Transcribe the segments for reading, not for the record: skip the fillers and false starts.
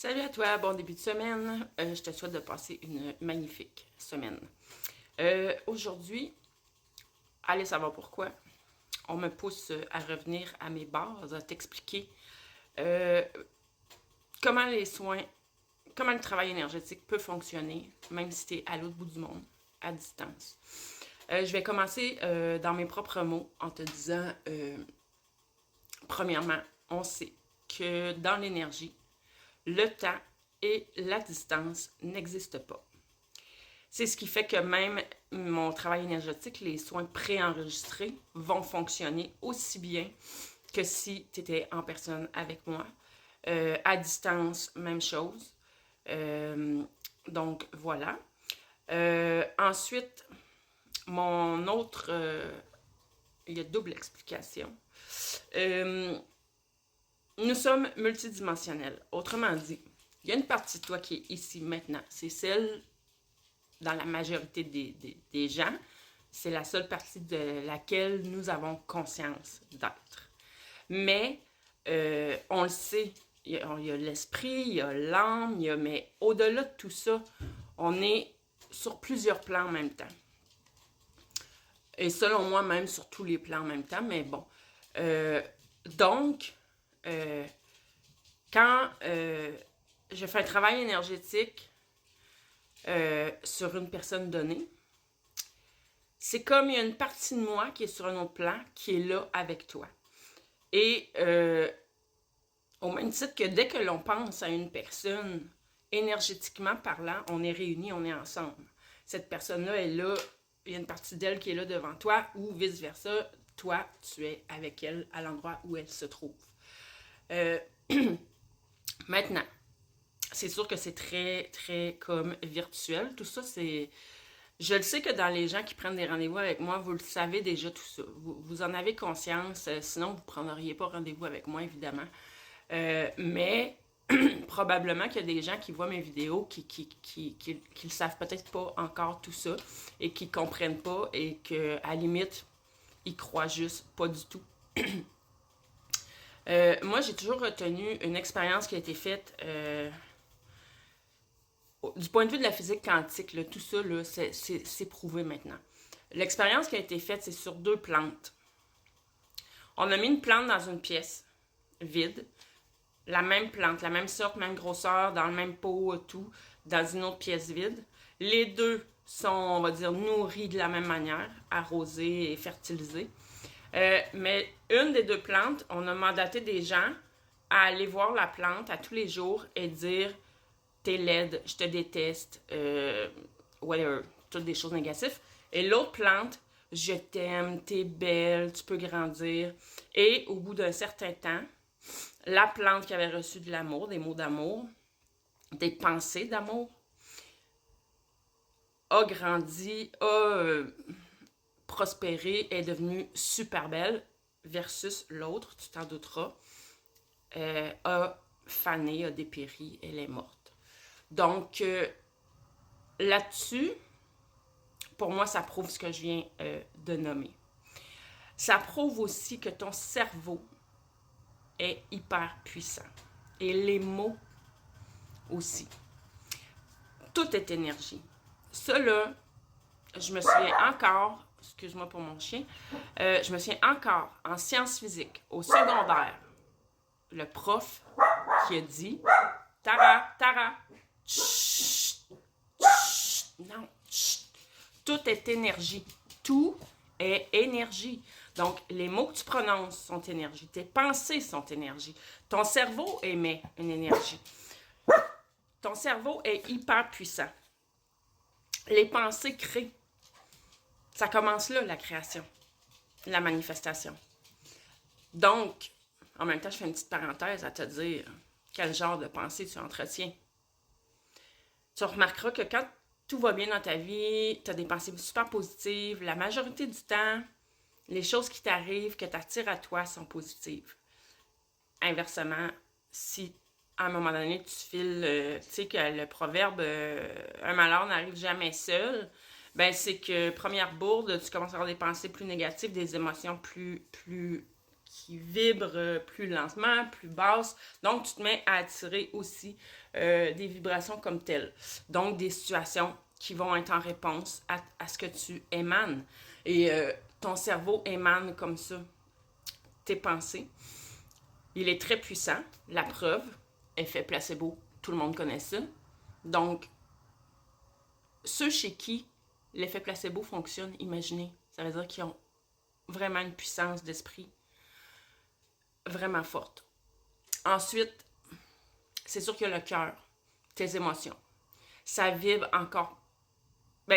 Salut à toi, bon début de semaine. Je te souhaite de passer une magnifique semaine. Aujourd'hui, allez savoir pourquoi, on me pousse à revenir à mes bases, à t'expliquer euh, comment les soins, comment le travail énergétique peut fonctionner, même si tu es à l'autre bout du monde, à distance. Je vais commencer dans mes propres mots en te disant, premièrement, on sait que dans l'énergie, le temps et la distance n'existent pas. C'est ce qui fait que même mon travail énergétique, les soins préenregistrés, vont fonctionner aussi bien que si tu étais en personne avec moi. À distance, même chose. Donc, voilà. Ensuite, mon autre... il y a double explication. Nous sommes multidimensionnels. Autrement dit, il y a une partie de toi qui est ici maintenant. C'est celle, dans la majorité des gens, c'est la seule partie de laquelle nous avons conscience d'être. Mais, on le sait, il y a l'esprit, il y a l'âme, mais au-delà de tout ça, on est sur plusieurs plans en même temps. Et selon moi, même sur tous les plans en même temps, mais bon. Donc, quand je fais un travail énergétique sur une personne donnée, c'est comme il y a une partie de moi qui est sur un autre plan, qui est là avec toi. Et au même titre que dès que l'on pense à une personne, énergétiquement parlant, on est réunis, on est ensemble. Cette personne-là est là, il y a une partie d'elle qui est là devant toi, ou vice-versa, toi, tu es avec elle à l'endroit où elle se trouve. Maintenant, c'est sûr que c'est très, très comme virtuel. Tout ça, c'est... Je le sais que dans les gens qui prennent des rendez-vous avec moi, vous le savez déjà tout ça. Vous en avez conscience, sinon vous ne prendriez pas rendez-vous avec moi, évidemment. Mais probablement qu'il y a des gens qui voient mes vidéos qui ne savent peut-être pas encore tout ça et qui ne comprennent pas et qu'à la limite, ils croient juste pas du tout. Moi, j'ai toujours retenu une expérience qui a été faite du point de vue de la physique quantique. Là, tout ça, là, c'est prouvé maintenant. L'expérience qui a été faite, c'est sur 2 plantes. On a mis une plante dans une pièce vide, la même plante, la même sorte, même grosseur, dans le même pot, tout, dans une autre pièce vide. Les deux sont, on va dire, nourris de la même manière, arrosés et fertilisés. Mais une des 2 plantes, on a mandaté des gens à aller voir la plante à tous les jours et dire « t'es laide, je te déteste, whatever », toutes des choses négatives. Et l'autre plante, « je t'aime, t'es belle, tu peux grandir ». Et au bout d'un certain temps, la plante qui avait reçu de l'amour, des mots d'amour, des pensées d'amour, a grandi, a prospéré, est devenue super belle, versus l'autre, tu t'en douteras, a fané, a dépéri, elle est morte. Donc, là-dessus, pour moi, ça prouve ce que je viens de nommer. Ça prouve aussi que ton cerveau est hyper puissant. Et les mots aussi. Tout est énergie. Ça, là, je me souviens encore, excuse-moi pour mon chien, je me souviens encore, en sciences physiques, au secondaire, le prof qui a dit « Tara, chut, chut, non, chut. Tout est énergie. Tout est énergie. » Donc, les mots que tu prononces sont énergie. Tes pensées sont énergie. Ton cerveau émet une énergie. Ton cerveau est hyper puissant. Les pensées créent. Ça commence là, la création, la manifestation. Donc, en même temps, je fais une petite parenthèse à te dire quel genre de pensée tu entretiens. Tu remarqueras que quand tout va bien dans ta vie, tu as des pensées super positives, la majorité du temps, les choses qui t'arrivent, que tu attires à toi, sont positives. Inversement, si à un moment donné, tu files, tu sais que le proverbe un malheur n'arrive jamais seul, ben c'est que première bourde, tu commences à avoir des pensées plus négatives, des émotions plus qui vibrent plus lentement, plus basse. Donc, tu te mets à attirer aussi des vibrations comme telles. Donc, des situations qui vont être en réponse à ce que tu émanes. Et ton cerveau émane comme ça tes pensées. Il est très puissant. La preuve, effet placebo, tout le monde connaît ça. Donc, ceux chez qui l'effet placebo fonctionne, imaginez, ça veut dire qu'ils ont vraiment une puissance d'esprit vraiment forte. Ensuite, c'est sûr que le cœur, tes émotions, ça vibre encore.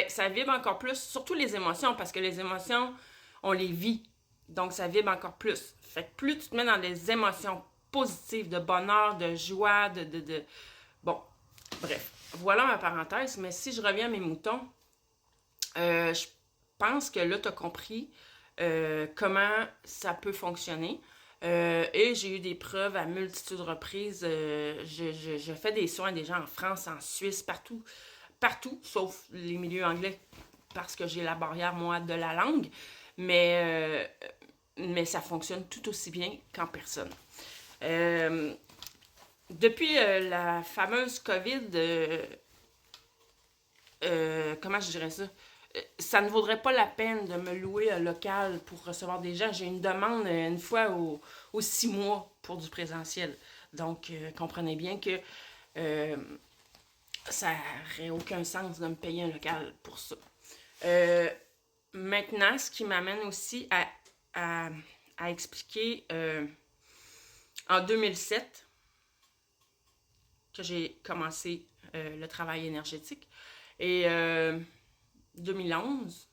Ça vibre encore plus, surtout les émotions, parce que les émotions, on les vit. Donc, ça vibre encore plus. Fait que plus tu te mets dans des émotions positives, de bonheur, de joie, Bon, bref. Voilà ma parenthèse, mais si je reviens à mes moutons, je pense que là, tu as compris comment ça peut fonctionner. Et j'ai eu des preuves à multitude de reprises. Je fais des soins des gens en France, en Suisse, partout, sauf les milieux anglais, parce que j'ai la barrière, moi, de la langue. Mais ça fonctionne tout aussi bien qu'en personne. Depuis la fameuse COVID, comment je dirais ça? Ça ne vaudrait pas la peine de me louer un local pour recevoir des gens. J'ai une demande une fois aux 6 mois pour du présentiel. Donc, comprenez bien que ça n'aurait aucun sens de me payer un local pour ça. Maintenant, ce qui m'amène aussi à expliquer en 2007 que j'ai commencé le travail énergétique. Et 2011,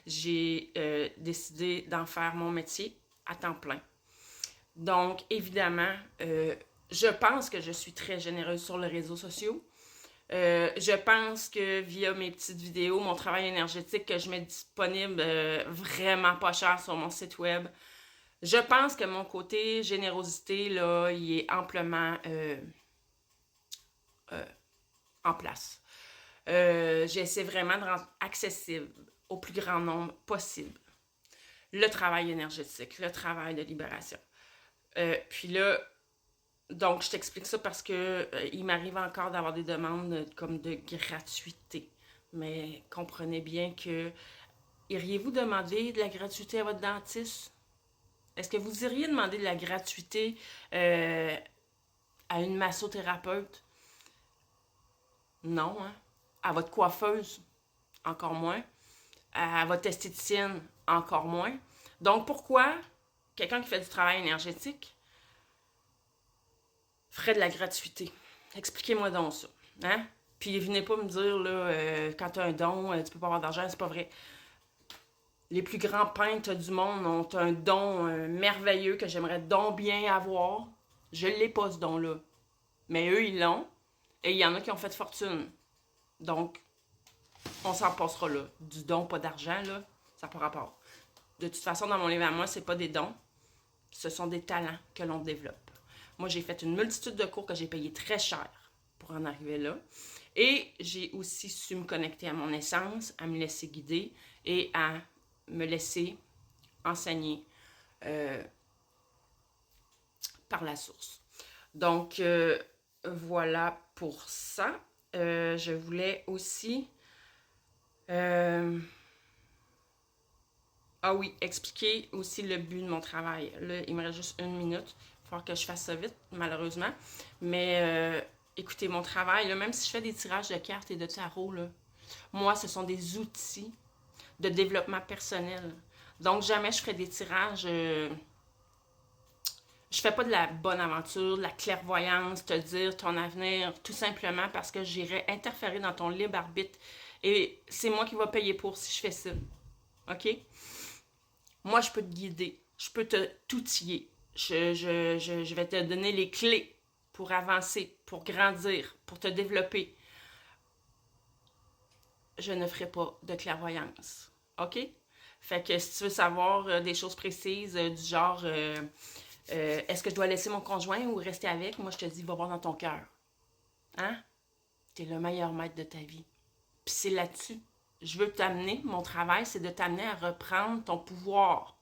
j'ai décidé d'en faire mon métier à temps plein. Donc, évidemment, je pense que je suis très généreuse sur les réseaux sociaux. Je pense que via mes petites vidéos, mon travail énergétique que je mets disponible vraiment pas cher sur mon site web, je pense que mon côté générosité, là, il est amplement en place. J'essaie vraiment de rendre accessible au plus grand nombre possible le travail énergétique, le travail de libération. Puis là, donc je t'explique ça parce que il m'arrive encore d'avoir des demandes comme de gratuité. Mais comprenez bien que iriez-vous demander de la gratuité à votre dentiste? Est-ce que vous iriez demander de la gratuité à une massothérapeute? Non, hein? À votre coiffeuse? Encore moins. À votre esthéticienne? Encore moins. Donc, pourquoi quelqu'un qui fait du travail énergétique ferait de la gratuité? Expliquez-moi donc ça. Hein? Puis venez pas me dire, là, quand tu as un don, tu peux pas avoir d'argent, c'est pas vrai. Les plus grands peintres du monde ont un don merveilleux que j'aimerais donc bien avoir. Je l'ai pas, ce don-là. Mais eux, ils l'ont. Et il y en a qui ont fait fortune. Donc, on s'en passera là. Du don, pas d'argent, là, ça n'a pas rapport. De toute façon, dans mon livre à moi, c'est pas des dons. Ce sont des talents que l'on développe. Moi, j'ai fait une multitude de cours que j'ai payé très cher pour en arriver là. Et j'ai aussi su me connecter à mon essence, à me laisser guider et à me laisser enseigner par la source. Donc, voilà pour ça. Je voulais aussi... ah oui, expliquer aussi le but de mon travail. Là, il me reste juste 1 minute. Il va falloir que je fasse ça vite, malheureusement. Mais écoutez, mon travail, là, même si je fais des tirages de cartes et de tarot, là, moi, ce sont des outils de développement personnel. Donc, jamais je ferai des tirages... je fais pas de la bonne aventure, de la clairvoyance, te dire ton avenir, tout simplement parce que j'irai interférer dans ton libre arbitre. Et c'est moi qui vais payer pour si je fais ça. OK? Moi, je peux te guider. Je peux t'outiller. Je vais te donner les clés pour avancer, pour grandir, pour te développer. Je ne ferai pas de clairvoyance. OK? Fait que si tu veux savoir des choses précises du genre est-ce que je dois laisser mon conjoint ou rester avec, moi je te dis va voir dans ton cœur. Hein? T'es le meilleur maître de ta vie. Puis c'est là-dessus. Je veux t'amener, mon travail, c'est de t'amener à reprendre ton pouvoir.